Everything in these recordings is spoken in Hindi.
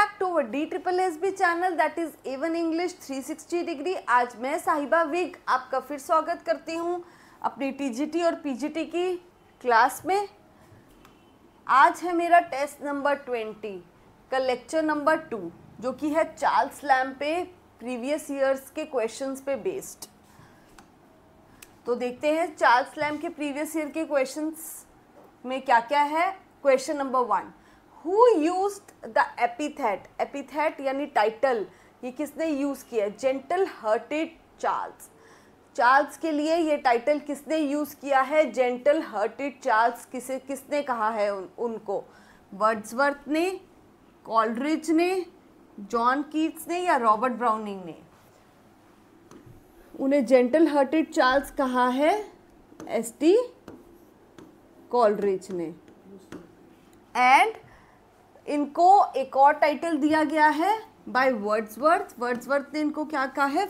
Back to our DSSB channel that is A1 English 360 degree. आज मैं साहिबा विग आपका फिर स्वागत करती हूँ अपनी TGT और PGT की क्लास में। आज है मेरा टेस्ट नंबर 20 का लेक्चर नंबर 2 जो कि है चार्ल्स लैम्ब पे प्रीवियस ईयर्स के क्वेश्चंस पे बेस्ड। तो देखते हैं चार्ल्स लैम्ब के प्रीवियस ईयर के क्वेश्चंस में क्या क्या है। Question number 1, Who used the epithet? Epithet यानी टाइटल, ये किसने यूज किया? Gentle hearted Charles. चार्ल्स के लिए ये टाइटल किसने यूज किया है? Gentle hearted Charles. किसने कहा है उनको? वर्ड्सवर्थ ने, कॉलरिज ने, जॉन कीट्स ने या रॉबर्ट ब्राउनिंग ने? उन्हें जेंटल हार्टेड चार्ल्स कहा है ST कॉलरिज ने। एंड इनको एक और टाइटल दिया गया है बाय वर्ड्सवर्थ। वर्ड्सवर्थ ने इनको क्या कहा है?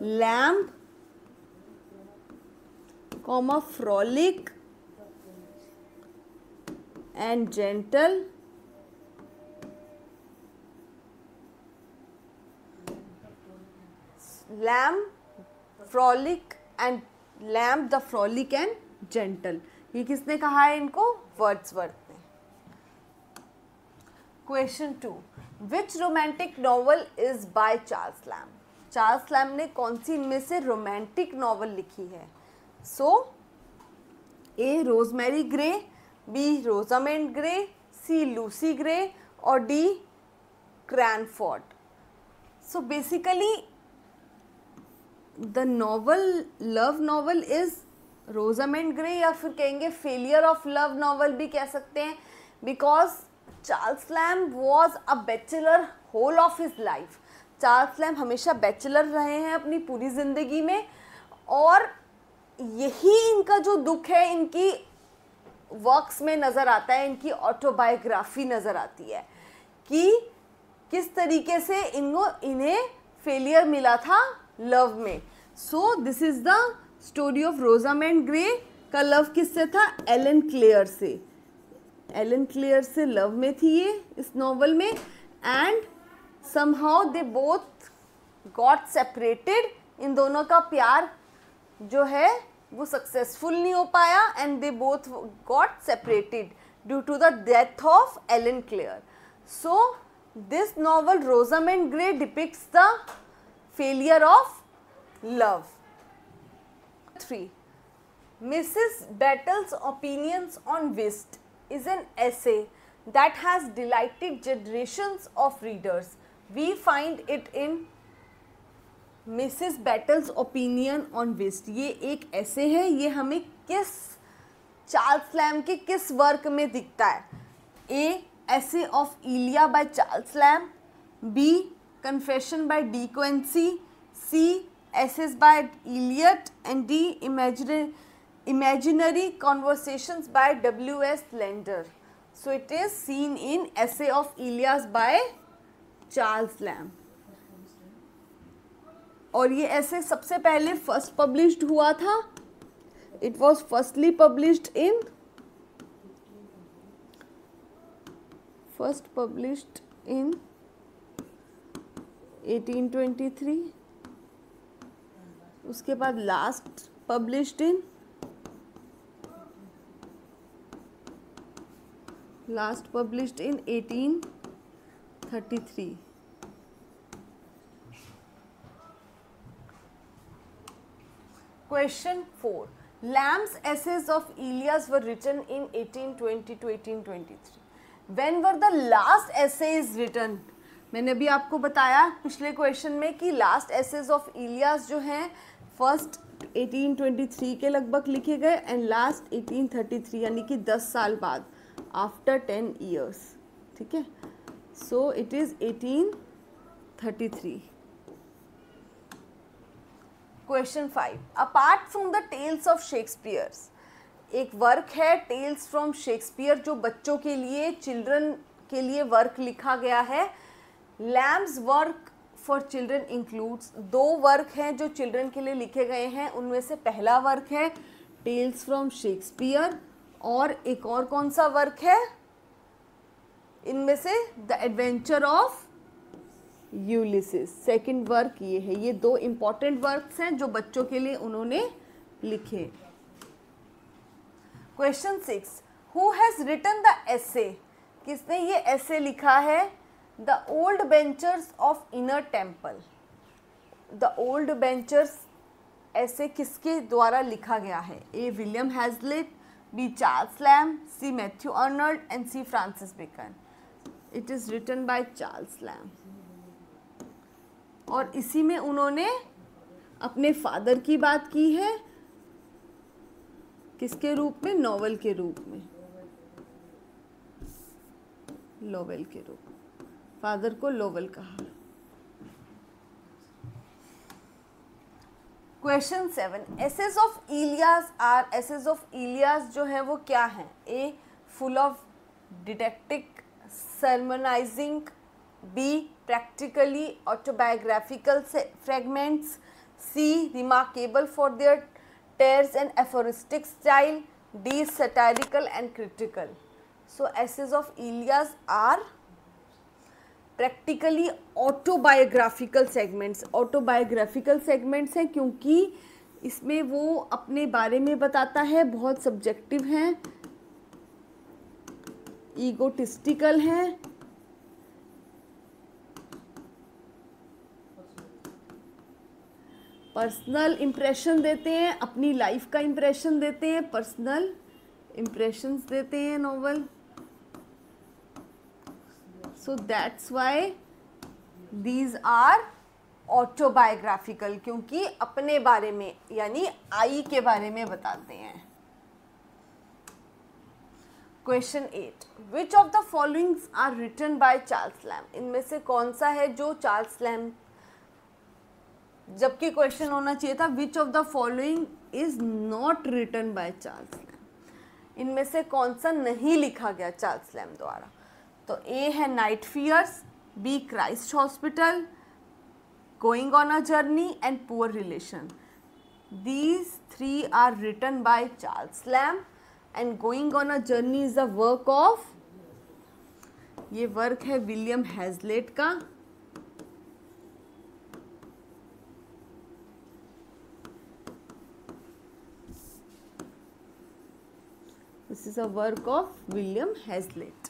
Lamb, frolic and gentle. Lamb, frolic and lamb the frolic and gentle. ये किसने कहा है इनको? Wordsworth. Question 2, which romantic novel is by Charles Lamb? Charles Lamb ने कौन सी इनमें से रोमांटिक नॉवल लिखी है? A Rosemary Gray, B Rosamund Gray, C Lucy Gray और D Cranford. So basically the novel, love novel is Rosamund Gray, या फिर कहेंगे फेलियर ऑफ लव नॉवल भी कह सकते हैं, because Charles Lamb was a bachelor whole of his life. Charles Lamb हमेशा बैचलर रहे हैं अपनी पूरी ज़िंदगी में, और यही इनका जो दुख है इनकी वर्क्स में नज़र आता है, इनकी ऑटोबायोग्राफी नज़र आती है कि किस तरीके से इन्हें फेलियर मिला था लव में। So this is the story of Rosamund Gray का लव किससे था? एलन क्लेयर से। एलन क्लेयर से लव में थी ये इस नॉवल में, and somehow they both got separated. इन दोनों का प्यार जो है वो सक्सेसफुल नहीं हो पाया, and they both got separated due to the death of Allan Clare. So this novel Rosamund Gray depicts the failure of love. 3, Mrs Battle's opinions on whist is an essay that has delighted generations of readers. We find it in Mrs. Battle's opinion on Whist. ये एक ऐसे है, ये हमें किस चार्ल्स लैम्ब के किस वर्क में दिखता है? A. Essay of Elia by Charles Lamb, B. Confession by D. Quincy, C. Essays by Eliot, and D. Imaginary Conversations by W.S. Lender. So it is seen in Essay of Elias by Charles Lamb. और ये ऐसे सबसे पहले फर्स्ट पब्लिश्ड हुआ था। It was firstly published in 1823। उसके बाद last published in 1833। Question 4, Lamb's essays of Elias were written in 1820 to 1823. When were the last essays written? मैंने अभी आपको बताया पिछले क्वेश्चन में कि लास्ट एसेज ऑफ इलियास जो हैं फर्स्ट 1823 के लगभग लिखे गए, एंड लास्ट 1833 यानी कि 10 साल बाद, आफ्टर 10 years। ठीक है, so it is 1833। Question 5, apart from the tales of Shakespeare, एक वर्क है टेल्स फ्रॉम शेक्सपियर जो बच्चों के लिए, चिल्ड्रन के लिए वर्क लिखा गया है। Lamb's work for children includes, 2 work हैं जो चिल्ड्रन के लिए लिखे गए हैं, उनमें से पहला वर्क है टेल्स फ्रॉम शेक्सपियर, और एक और कौन सा वर्क है इनमें से? The adventure of Ulysses. Second work ये है। ये दो इंपॉर्टेंट वर्क्स हैं जो बच्चों के लिए उन्होंने लिखे। Question 6, who has written the essay? किसने ये एसे लिखा है? The Old Benchers of Inner Temple. The Old Benchers essay किसके द्वारा लिखा गया है? A William Hazlitt, B Charles Lamb, C Matthew Arnold and C Francis Bacon. It is written by Charles Lamb. और इसी में उन्होंने अपने फादर की बात की है। किसके रूप में? नॉवेल के रूप में। लोवेल के रूप में। फादर को लोवेल कहा। Question 7, essays of Elia are. Essays of Elia जो है वो क्या है? A full of didactic sermonizing, B practically autobiographical fragments, C remarkable for their terse and aphoristic style, D satirical and critical. So essays of Ilias are practically autobiographical segments. Autobiographical segments हैं क्योंकि इसमें वो अपने बारे में बताता है, बहुत सब्जेक्टिव हैं, ईगोटिस्टिकल हैं, पर्सनल इम्प्रेशन देते हैं, अपनी लाइफ का इम्प्रेशन देते हैं, पर्सनल इम्प्रेशंस देते हैं novel. So that's why these are autobiographical, क्योंकि अपने बारे में यानी आई के बारे में बताते हैं। Question 8, which of the followings are written by Charles Lamb? इनमें से कौन सा है जो चार्ल्स लैम्ब, जबकि क्वेश्चन होना चाहिए था which of the following is not written by Charles Lamb. इनमें से कौन सा नहीं लिखा गया चार्ल्स लैम्ब द्वारा? तो ए है night fears, B Christ hospital, going on a journey and poor relation. These 3 are written by Charles Lamb and going on a journey is the work of, ये वर्क है विलियम हैजलेट का। This is a work of William Hazlitt.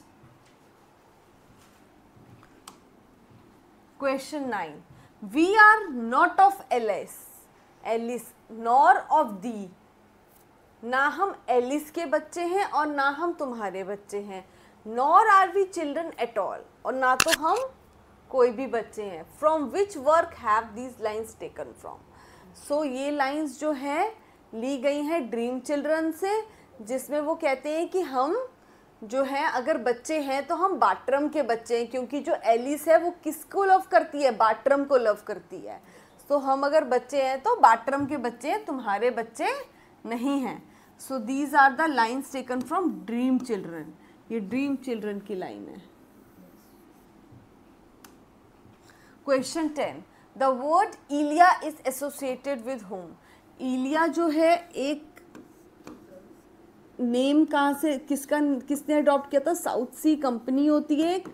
Question 9. We are not of Alice, nor of thee. ना हम एलिस के बच्चे हैं और ना हम तुम्हारे बच्चे हैं। Nor are we children at all. और ना तो हम कोई भी बच्चे हैं। From which work have these lines taken from? So ये lines जो हैं ली गई हैं ड्रीम चिल्ड्रन से, जिसमें वो कहते हैं कि हम जो हैं अगर बच्चे हैं तो हम बाटरम के बच्चे हैं, क्योंकि जो एलिस है वो किसको लव करती है? बाटरम को लव करती है। तो हम अगर बच्चे हैं तो बाटरम के बच्चे हैं, तुम्हारे बच्चे नहीं हैं। So these are the lines taken from Dream Children. ये ड्रीम चिल्ड्रन की लाइन है। Question 10, the word Elia is associated with home? Elia जो है एक नेम कहाँ से, किसने अडॉप्ट किया था? साउथ सी कंपनी होती है एक।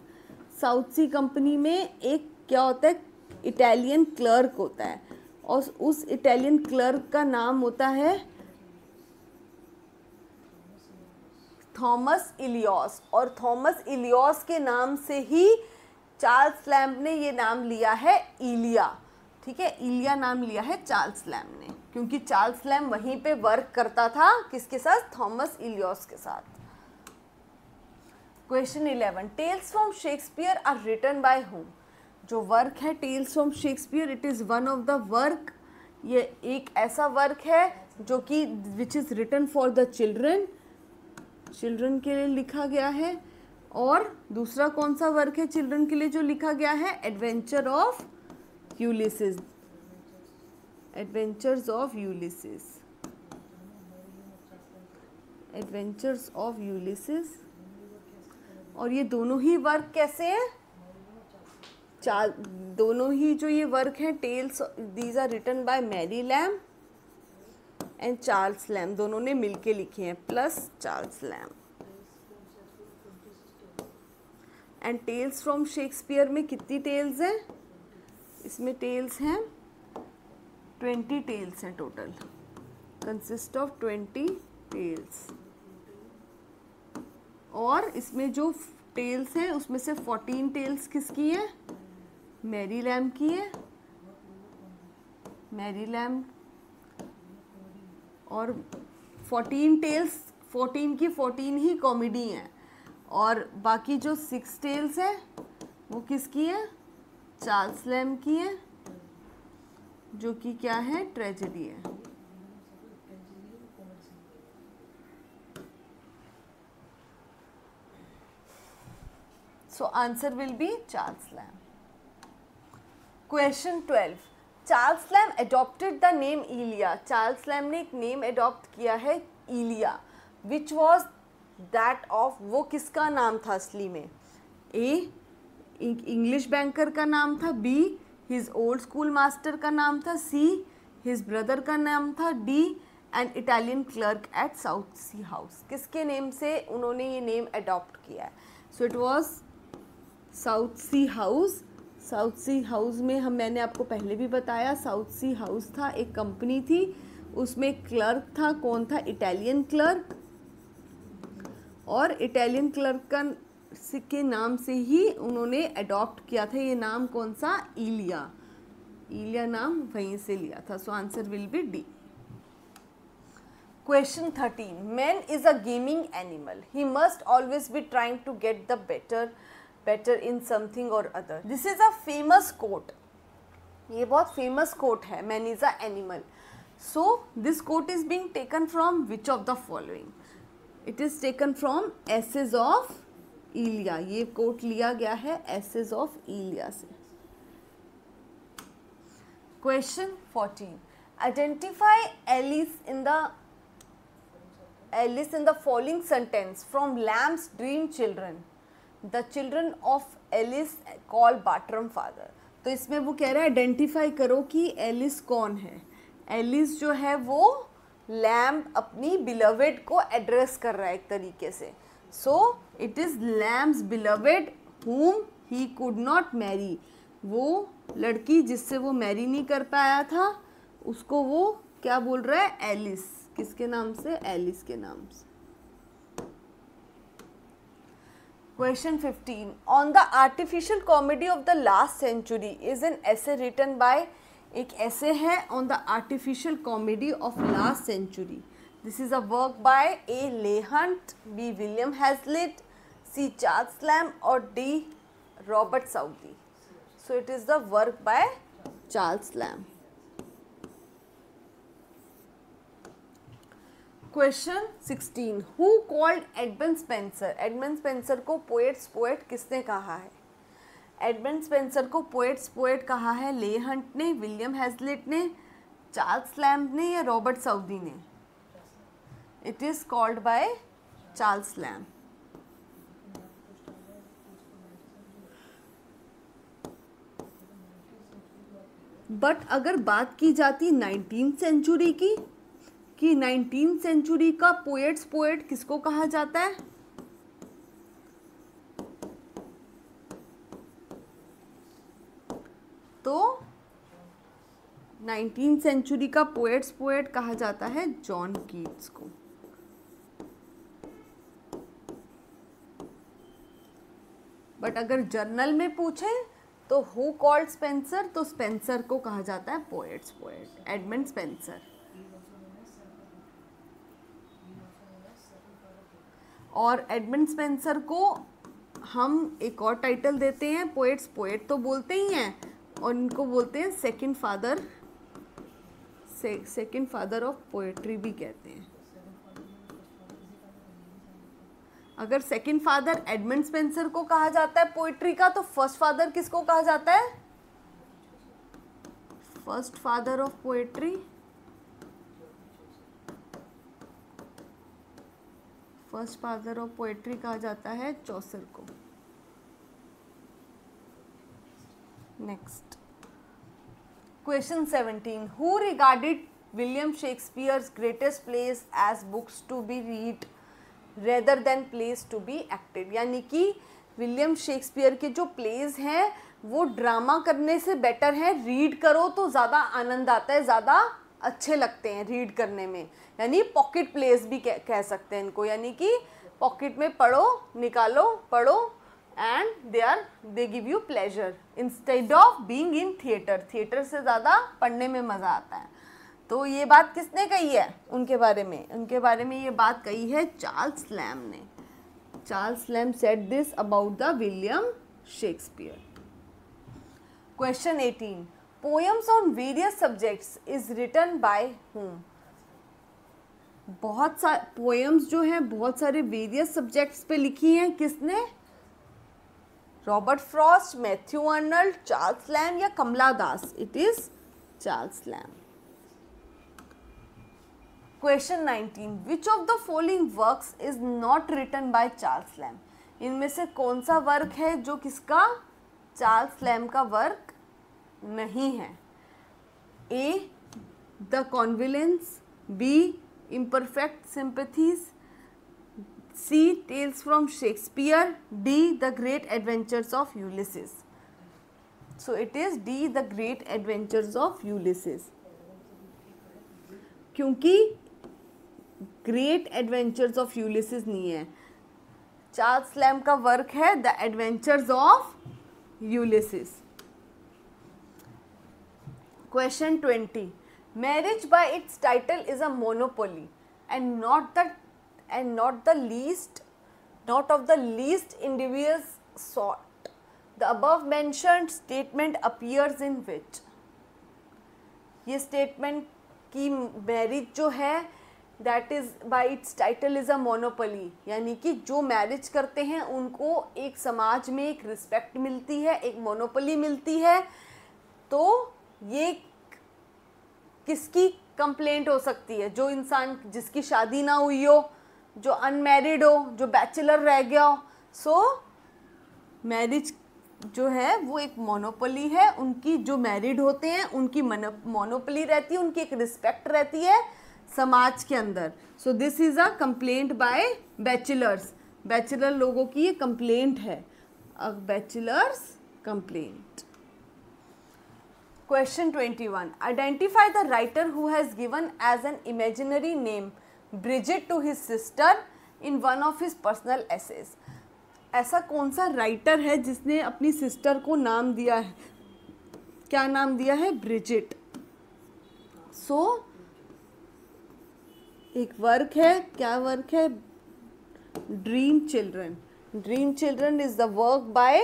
साउथ सी कंपनी में एक क्या होता है? इटालियन क्लर्क होता है, और उस इटालियन क्लर्क का नाम होता है थॉमस इलियस, और थॉमस इलियस के नाम से ही चार्ल्स लैम्ब ने ये नाम लिया है इलिया। ठीक है, इलिया नाम लिया है चार्ल्स लैम्ब ने, क्योंकि चार्ल्स लैम्ब वहीं पे वर्क करता था, किसके साथ? थॉमस इलियस के साथ। Question 11, tales from Shakespeare are written by whom? जो वर्क है tales from Shakespeare, it is one of the work, ये एक ऐसा वर्क है जो कि which is written for the children, children के लिए लिखा गया है। और दूसरा कौन सा वर्क है चिल्ड्रन के लिए जो लिखा गया है? Adventure of Ulysses, adventures of Ulysses, adventures of Ulysses. और ये दोनों ही वर्क कैसे हैं? दोनों ही जो ये वर्क हैं tales, these are written by Mary Lamb and Charles Lamb, दोनों ने मिलके लिखे हैं, plus Charles Lamb. And tales from Shakespeare में कितनी टेल्स हैं? इसमें टेल्स हैं 20 टेल्स हैं टोटल, कंसिस्ट ऑफ 20 टेल्स। और इसमें जो टेल्स हैं उसमें से 14 टेल्स किसकी है, मैरी लैम की है, मैरी लैम। और 14 टेल्स, 14 की 14 ही कॉमेडी हैं, और बाकी जो 6 टेल्स हैं वो किसकी है, चार्ल्स लैम की है, जो कि क्या है, ट्रेजेडी है। So answer will be Charles Lamb. Question 12. Charles Lamb adopted the name Elia. Charles Lamb ने एक नेम अडॉप्ट किया है इलिया, which was that of, वो किसका नाम था असली में, A इंग्लिश बैंकर का नाम था, B his old school master का नाम था, C हिज ब्रदर का नाम था, D an Italian clerk at South Sea House. किसके नेम से उन्होंने ये नेम अडॉप्ट किया है? So it was South Sea House. South Sea House में मैंने आपको पहले भी बताया, साउथ सी हाउस था, एक कंपनी थी, उसमें क्लर्क था, कौन था, इटालियन क्लर्क, और इटालियन क्लर्क के नाम से ही उन्होंने अडॉप्ट किया था ये नाम, कौन सा, इलिया। इलिया नाम वहीं से लिया था। So answer will be D. Question 13. Man is a gaming animal. He must always be trying to get the better in something or other. This is a famous quote. ये बहुत famous quote है. Man is a animal. So this quote is being taken from which of the following? It is taken from Essays of Elia. ये quote लिया गया है Essays of Elia से. Question 14. Identify Alice in the following sentence from Lamb's dream children. The children of Alice call Bartram father. तो इसमें वो कह रहा है आइडेंटिफाई करो कि एलिस कौन है। एलिस जो है वो लैम्ब अपनी बिलवेड को एड्रेस कर रहा है एक तरीके से। So it is Lamb's beloved whom he could not marry. वो लड़की जिससे वो मैरी नहीं कर पाया था उसको वो क्या बोल रहा है, एलिस। किसके नाम से, एलिस के नाम से। Question 15. On the artificial comedy of the last century is an essay written by, एक ऐसे है on the artificial comedy of last century. This is a work by A. Leigh Hunt, B. William Hazlitt, C. Charles Lamb और D. Robert Southey. So it is the work by Charles Lamb. Question 16. Who called Edmund Spencer? Edmund Spencer को पोएट्स पोएट किसने कहा है? एडमंड स्पेंसर को पोएट्स पोएट कहा है ले हंट ने, विलियम हैजलिट ने, चार्ल्स लैम्ब ने या रॉबर्ट साउदी ने? It is called by Charles lamb. But अगर बात की जाती 19th सेंचुरी की, कि 19th सेंचुरी का पोएट्स पोएट किसको कहा जाता है, तो 19th सेंचुरी का पोएट्स पोएट कहा जाता है जॉन कीट्स को। बट अगर जर्नल में पूछे तो हु कॉल्ड स्पेंसर, तो स्पेंसर को कहा जाता है पोएट्स पोएट, एडमंड स्पेंसर। और एडमंड स्पेंसर को हम एक और टाइटल देते हैं, पोएट्स पोएट तो बोलते ही हैं, और इनको बोलते हैं सेकंड फादर ऑफ पोएट्री भी कहते हैं। अगर सेकंड फादर एडमंड स्पेंसर को कहा जाता है पोएट्री का, तो फर्स्ट फादर किसको कहा जाता है? First father of poetry, first father of poetry कहा जाता है चौसर को। Next question 17. Who regarded William Shakespeare's greatest plays as books to be read rather than plays to be acted? यानी कि विलियम शेक्सपियर के जो प्लेस हैं वो ड्रामा करने से बेटर है रीड करो तो ज़्यादा आनंद आता है, ज़्यादा अच्छे लगते हैं रीड करने में, यानी पॉकेट प्लेस भी कह सकते हैं इनको, यानी कि पॉकेट में पढ़ो, निकालो, पढ़ो and they give you pleasure instead of being in theatre. Theatre से ज़्यादा पढ़ने में मज़ा आता है। तो ये बात किसने कही है उनके बारे में ये बात कही है चार्ल्स लैम्ब ने। Charles Lamb said this about the William Shakespeare. Question 18, poems on various subjects is written by whom? बहुत सारे पोएम्स जो हैं बहुत सारे वेरियस सब्जेक्ट्स पे लिखी हैं, किसने? Robert Frost, Matthew Arnold, Charles Lamb या Kamala Das? It is Charles Lamb. Question 19, which of the following works is not written by Charles Lamb? इनमें से कौन सा वर्क है जो किसका? चार्ल्स लैम्ब का वर्क नहीं है। A the convalescent, B imperfect sympathies, C tales from Shakespeare, D the great adventures of Ulysses. So it is D the great adventures of Ulysses, क्योंकि ग्रेट एडवेंचर्स ऑफ यूलिसिस नहीं है, चार्ल्स लैम्ब का वर्क है the adventures of Ulysses. Question 20, marriage by its title is a monopoly and not of the least invidious sort. The above mentioned statement appears in which? ये statement कि marriage जो है that is by its title is a monopoly, यानी कि जो मैरिज करते हैं उनको एक समाज में एक रिस्पेक्ट मिलती है, एक मोनोपोली मिलती है। तो ये किसकी कंप्लेंट हो सकती है? जो इंसान जिसकी शादी ना हुई हो, जो अनमैरिड हो, जो बैचलर रह गया हो। सो मैरिज जो है वो एक मोनोपोली है, उनकी जो मैरिड होते हैं उनकी मोनोपोली रहती है, उनकी एक रिस्पेक्ट रहती है समाज के अंदर। So this is a complaint by bachelors, bachelor लोगों की ये कंप्लेंट है, a bachelor's complaint. Question 21, identify the writer who has given as an imaginary name Bridget to his sister in one of his personal essays. ऐसा कौन सा राइटर है जिसने अपनी सिस्टर को नाम दिया है? क्या नाम दिया है? ब्रिजिट। सो एक वर्क है, क्या वर्क है? Dream children. Dream children is the work by,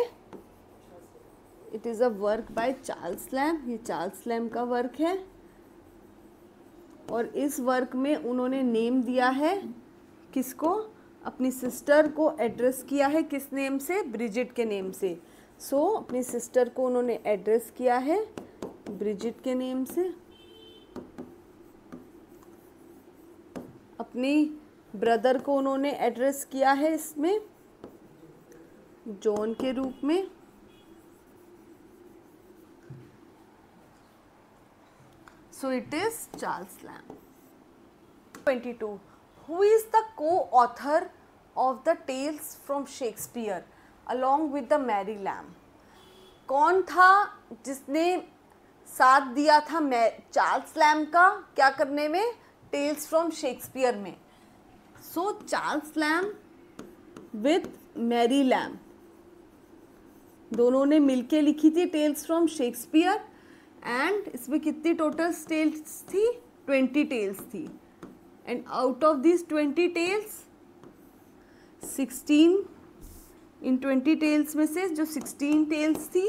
it is a work by Charles lamb. ये चार्ल्स लैम्ब का वर्क है और इस वर्क में उन्होंने नेम दिया है किसको? अपनी सिस्टर को एड्रेस किया है किस नेम से? ब्रिजिट के नेम से। सो अपनी सिस्टर को उन्होंने एड्रेस किया है ब्रिजिट के नेम से। अपनी ब्रदर को उन्होंने एड्रेस किया है इसमें जॉन के रूप में। So it is Charles Lamb. 22. Who is the co-author of the Tales from Shakespeare along with the Mary Lamb? कौन था जिसने साथ दिया था चार्ल्स लैम्ब का क्या करने में? टेल्स फ्रॉम शेक्सपियर में। So Charles Lamb with Mary Lamb दोनों ने मिलके लिखी थी टेल्स फ्रॉम शेक्सपियर। एंड इसमें कितनी टोटल टेल्स थी? 20 टेल्स थी। And out of this 20 tales 16 in 20 tales में से जो 16 टेल्स थी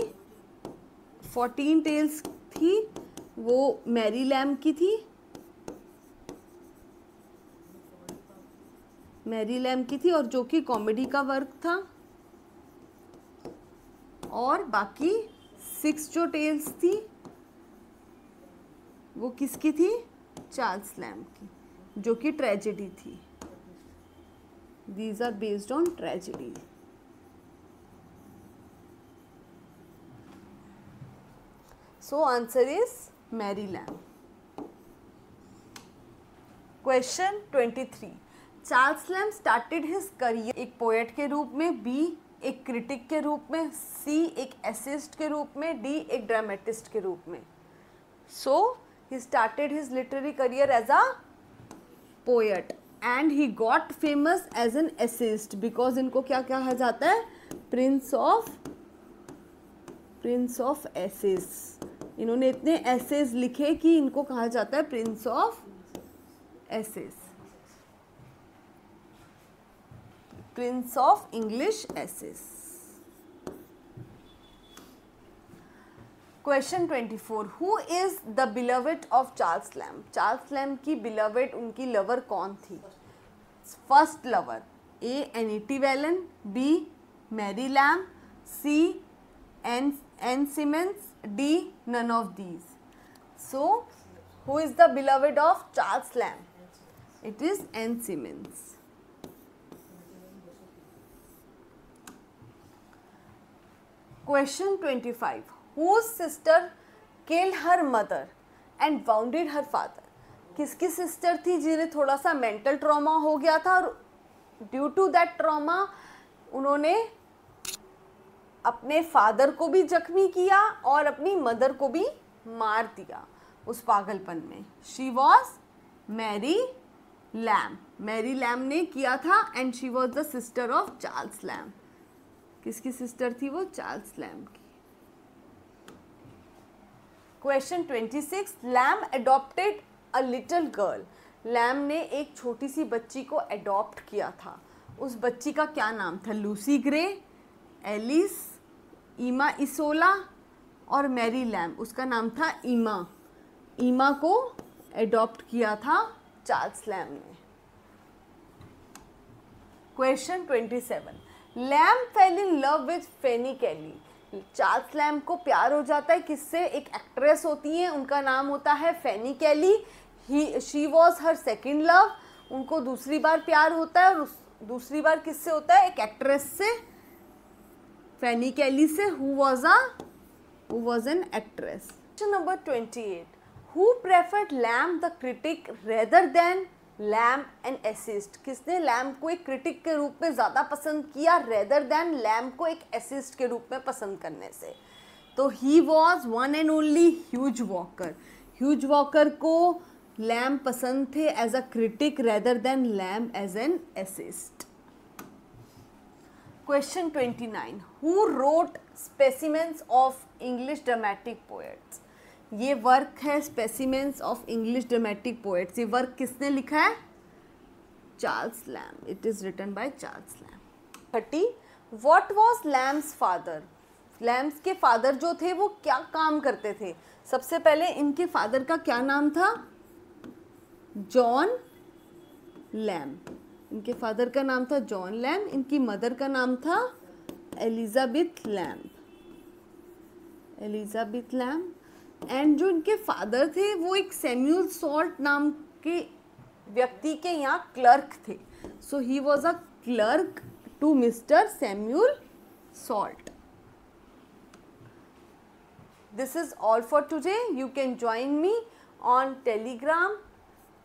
14 टेल्स थी वो मैरी लैम्ब की थी, मैरी लैम्ब की थी, और जो कि कॉमेडी का वर्क था। और बाकी 6 जो टेल्स थी वो किसकी थी? चार्ल्स लैम्ब की, जो कि ट्रेजेडी थी। These are based on tragedy. So answer is Mary Lamb. Question 23, Charles Lamb started his career एक पोएट के रूप में, बी एक क्रिटिक के रूप में, सी एक एसिस्ट के रूप में, डी एक ड्रामेटिस्ट के रूप में. So he started his literary career as a poet and he got famous as an essayist because इनको क्या कहा जाता है, प्रिंस ऑफ एसेस. इन्होंने इतने एसेस लिखे कि इनको कहा जाता है prince of essays, prince of English essays. Question 24. Who is the beloved of Charles Lamb? Charles Lamb की बिलवेड, उनकी लवर कौन थी? First lover, A Anity Whelan, B Mary Lamb, C Ann Simmons, D none of these. So who is the beloved of Charles Lamb? It is Ann Simmons. Question 25. Whose sister killed her mother and wounded her father? किसकी सिस्टर थी जिन्हें थोड़ा सा मेंटल ट्रॉमा हो गया था और ड्यू टू दैट ट्रॉमा उन्होंने अपने फादर को भी जख्मी किया और अपनी मदर को भी मार दिया उस पागलपन में. She was Mary Lamb. Mary Lamb ने किया था and she was the sister of Charles Lamb. किसकी सिस्टर थी वो? चार्ल्स लैम्ब की. Question 26. Lamb adopted a little girl. Lamb ने एक छोटी सी बच्ची को अडॉप्ट किया था. उस बच्ची का क्या नाम था? Lucy Gray, Alice, Emma Isola और मैरी लैम्ब. उसका नाम था ईमा. ईमा को अडॉप्ट किया था चार्ल्स लैम्ब ने. Question 27. Lamb fell in love with Fanny Kelly. Charles Lamb को प्यार हो जाता है किससे? एक एक्ट्रेस होती है, उनका नाम होता है Fanny Kelly. She was her second love. उनको दूसरी बार प्यार होता है और दूसरी बार किससे होता है? एक एक्ट्रेस से, फेनी कैली से, who was an actress. Question number 28. Who preferred lamb the critic rather than lamb and assist? किसने लैम्ब को एक क्रिटिक के रूप में ज़्यादा पसंद किया रेदर देन लैम्ब को एक एसिस्ट के रूप में पसंद करने से? तो he was one and only Hughes Walker. Hughes Walker को लैम्ब पसंद थे as a critic rather than Lamb as an essayist. Question 29. Who wrote specimens of English dramatic poets? ये वर्क है specimens of English dramatic poets. ये वर्क किसने लिखा है? Charles Lamb. It is written by Charles Lamb. 30. What was Lamb's father? Lamb's के फादर जो थे वो क्या काम करते थे? सबसे पहले इनके फादर का क्या नाम था? John lamb. इनके फादर का नाम था जॉन लैम्ब. इनकी मदर का नाम था Elizabeth lamb. Elizabeth lamb. And जो इनके फादर थे वो एक सैम्यूल सॉल्ट नाम के व्यक्ति के यहाँ क्लर्क थे. So he was a clerk to Mr Samuel Salt. This is all for today. You can join me on Telegram,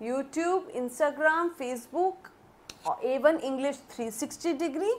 YouTube, Instagram, Facebook और A1 English 360 degree.